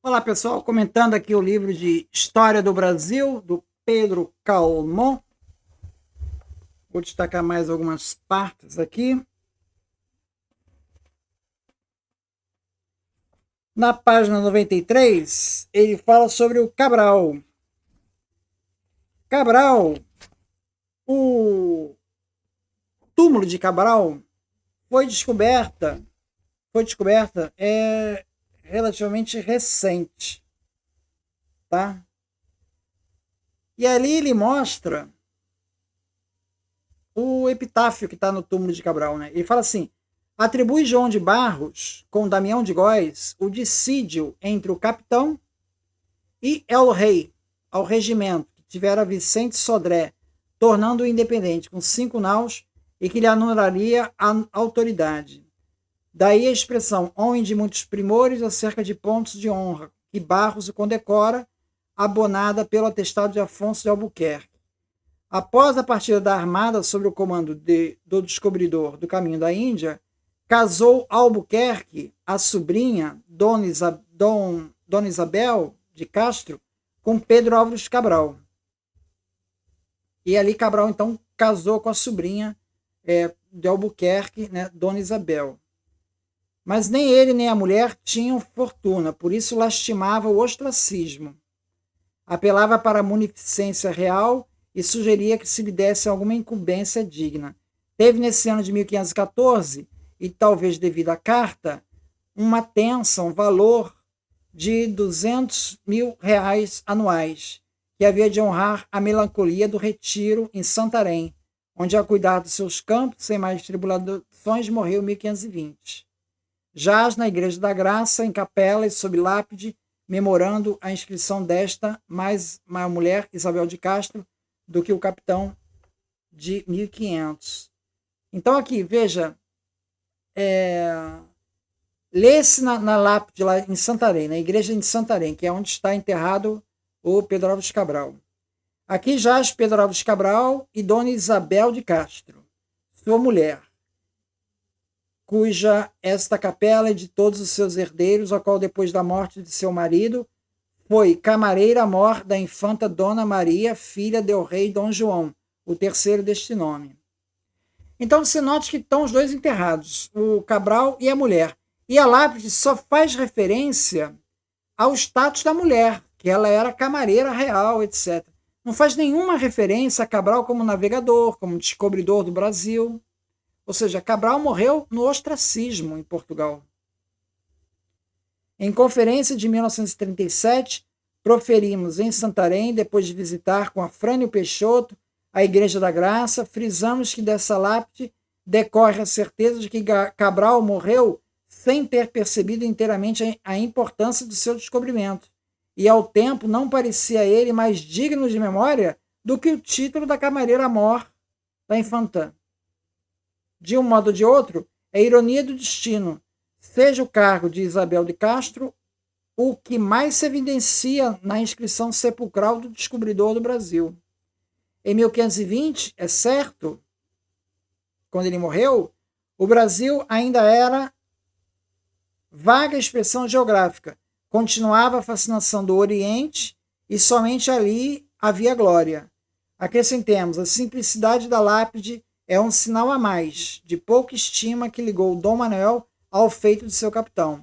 Olá, pessoal, comentando aqui o livro de História do Brasil, do Pedro Calmon. Vou destacar mais algumas partes aqui. Na página 93, ele fala sobre o Cabral. Cabral, o túmulo de Cabral foi descoberta relativamente recente, tá? E ali ele mostra o epitáfio que está no túmulo de Cabral, né? Ele fala assim: atribui João de Barros com Damião de Góes o dissídio entre o capitão e El Rei ao regimento que tivera Vicente Sodré, tornando-o independente com 5 naus e que lhe anularia a autoridade. Daí a expressão homem de muitos primores acerca de pontos de honra que Barros o condecora, abonada pelo atestado de Afonso de Albuquerque. Após a partida da armada sob o comando do descobridor do caminho da Índia, casou Albuquerque a sobrinha Dona Isabel de Castro com Pedro Álvares Cabral. E ali Cabral então casou com a sobrinha de Albuquerque, né, Dona Isabel. Mas nem ele nem a mulher tinham fortuna, por isso lastimava o ostracismo. Apelava para a munificência real e sugeria que se lhe desse alguma incumbência digna. Teve nesse ano de 1514, e talvez devido à carta, uma tensa, um valor de 200 mil reais anuais, que havia de honrar a melancolia do retiro em Santarém, onde, a cuidar dos seus campos, sem mais tribulações, morreu em 1520. Jaz na Igreja da Graça, em capela e sob lápide, memorando a inscrição desta, mais uma mulher, Isabel de Castro, do que o capitão de 1500. Então aqui, veja, lê-se na lápide lá em Santarém, na igreja de Santarém, que é onde está enterrado o Pedro Álvares Cabral. Aqui jaz Pedro Álvares Cabral e Dona Isabel de Castro, sua mulher, cuja esta capela é de todos os seus herdeiros, a qual depois da morte de seu marido foi camareira-mor da infanta Dona Maria, filha del rei Dom João, o terceiro deste nome. Então você note que estão os dois enterrados, o Cabral e a mulher. E a lápide só faz referência ao status da mulher, que ela era camareira real, etc. Não faz nenhuma referência a Cabral como navegador, como descobridor do Brasil. Ou seja, Cabral morreu no ostracismo em Portugal. Em conferência de 1937, proferimos em Santarém, depois de visitar com Afrânio Peixoto a Igreja da Graça, frisamos que dessa lápide decorre a certeza de que Cabral morreu sem ter percebido inteiramente a importância do seu descobrimento, e ao tempo não parecia ele mais digno de memória do que o título da camareira-mor da infantã. De um modo ou de outro, é ironia do destino, seja o cargo de Isabel de Castro o que mais se evidencia na inscrição sepulcral do descobridor do Brasil. Em 1520, é certo, quando ele morreu, o Brasil ainda era vaga expressão geográfica, continuava a fascinação do Oriente e somente ali havia glória. Acrescentemos, a simplicidade da lápide é um sinal a mais, de pouca estima que ligou Dom Manuel ao feito de seu capitão.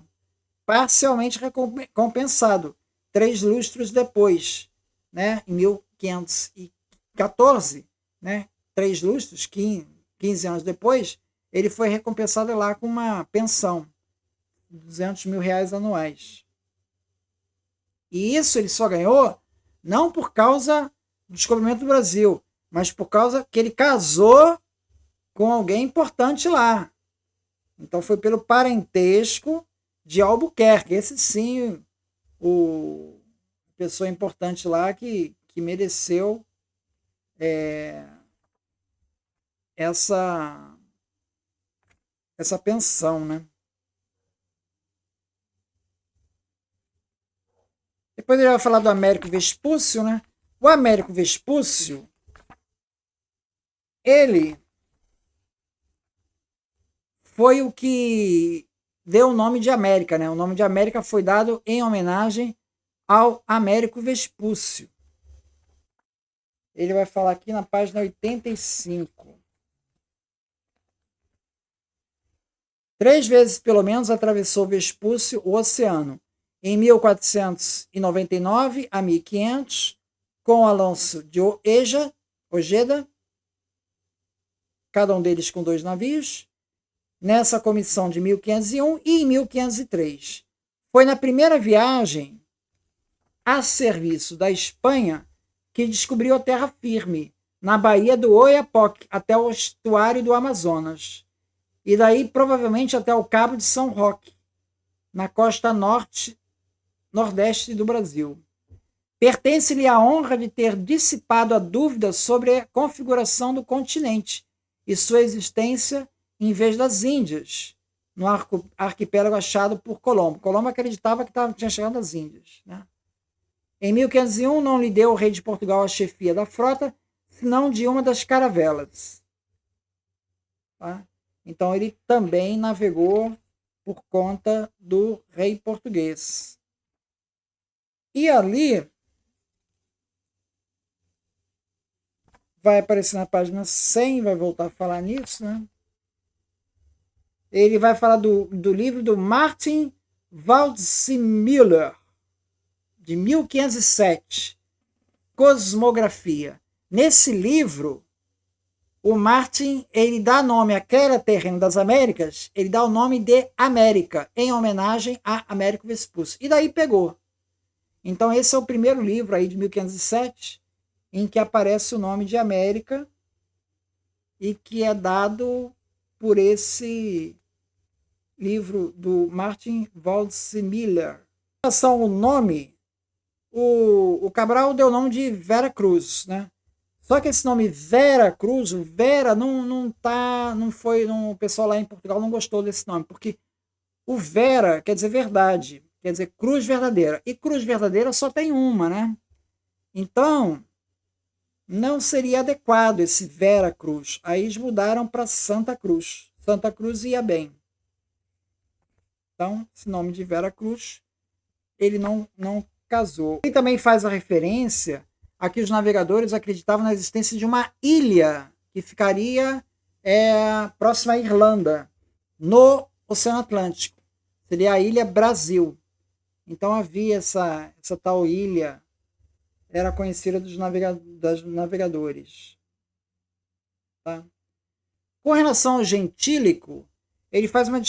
Parcialmente recompensado, 3 lustros depois, né, em 1514, né, 3 lustros, 15 anos depois, ele foi recompensado lá com uma pensão, 200 mil reais anuais. E isso ele só ganhou não por causa do descobrimento do Brasil, mas por causa que ele casou com alguém importante lá. Então foi pelo parentesco de Albuquerque. Esse sim, o pessoa importante lá que mereceu essa pensão, né? Depois ele vai falar do Américo Vespúcio, né? O Américo Vespúcio, ele foi o que deu o nome de América, né? O nome de América foi dado em homenagem ao Américo Vespúcio. Ele vai falar aqui na página 85. 3 vezes, pelo menos, atravessou Vespúcio o oceano. Em 1499 a 1500, com Alonso de Ojeda, cada um deles com 2 navios, nessa comissão de 1501 e em 1503. Foi na primeira viagem a serviço da Espanha que descobriu a terra firme, na Baía do Oiapoque, até o estuário do Amazonas, e daí provavelmente até o Cabo de São Roque, na costa nordeste do Brasil. Pertence-lhe a honra de ter dissipado a dúvida sobre a configuração do continente e sua existência em vez das Índias, no arquipélago achado por Colombo. Colombo acreditava que tinha chegado às Índias, né? Em 1501, não lhe deu o rei de Portugal a chefia da frota, senão de uma das caravelas. Tá? Então, ele também navegou por conta do rei português. E ali, vai aparecer na página 100, vai voltar a falar nisso, né? Ele vai falar do livro do Martin Waldseemüller, de 1507, Cosmografia. Nesse livro, o Martin, ele dá nome àquele terreno das Américas, ele dá o nome de América, em homenagem a Américo Vespúcio. E daí pegou. Então esse é o primeiro livro aí de 1507, em que aparece o nome de América e que é dado por esse livro do Martin Waldseemüller. Em relação ao nome, o Cabral deu o nome de Vera Cruz, né? Só que esse nome Vera Cruz, o Vera o pessoal lá em Portugal não gostou desse nome, porque o Vera quer dizer verdade, quer dizer cruz verdadeira, e cruz verdadeira só tem uma, né? Então, não seria adequado esse Vera Cruz. Aí eles mudaram para Santa Cruz. Santa Cruz ia bem. Então, esse nome de Vera Cruz, ele não casou. Ele também faz a referência a que os navegadores acreditavam na existência de uma ilha que ficaria próxima à Irlanda, no Oceano Atlântico. Seria a Ilha Brasil. Então havia essa tal ilha, era conhecida dos navegadores. Tá? Com relação ao gentílico, ele faz uma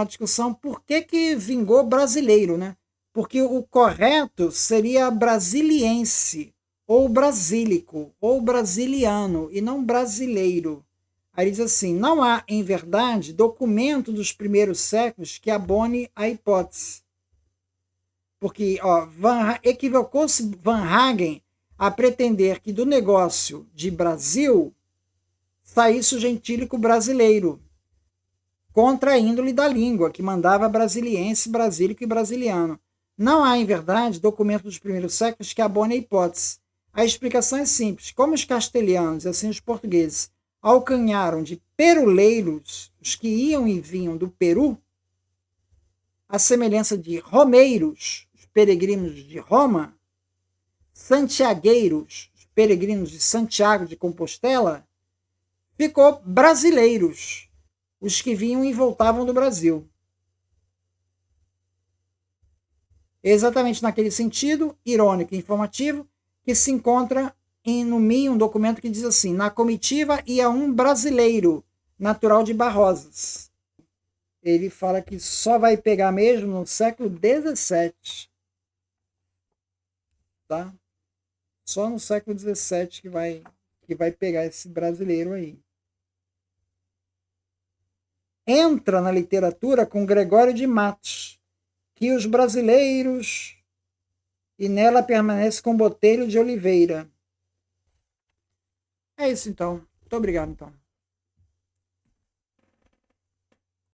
discussão por que vingou brasileiro, né? Porque o correto seria brasiliense, ou brasílico, ou brasiliano, e não brasileiro. Aí diz assim, não há, em verdade, documento dos primeiros séculos que abone a hipótese. Porque equivocou-se Van Hagen a pretender que do negócio de Brasil saísse o gentílico brasileiro, contra a índole da língua, que mandava brasiliense, brasílico e brasiliano. Não há, em verdade, documento dos primeiros séculos que abone a hipótese. A explicação é simples. Como os castelhanos e assim os portugueses alcanharam de peruleiros os que iam e vinham do Peru, a semelhança de romeiros, os peregrinos de Roma, santiagueiros, os peregrinos de Santiago de Compostela, ficou brasileiros, os que vinham e voltavam do Brasil. Exatamente naquele sentido, irônico e informativo, que se encontra no MI um documento que diz assim, na comitiva ia um brasileiro, natural de Barrosas. Ele fala que só vai pegar mesmo no século XVII. Tá? Só no século XVII que vai pegar esse brasileiro aí. Entra na literatura com Gregório de Matos, que os brasileiros, e nela permanece com Botelho de Oliveira. É isso então. Muito obrigado então.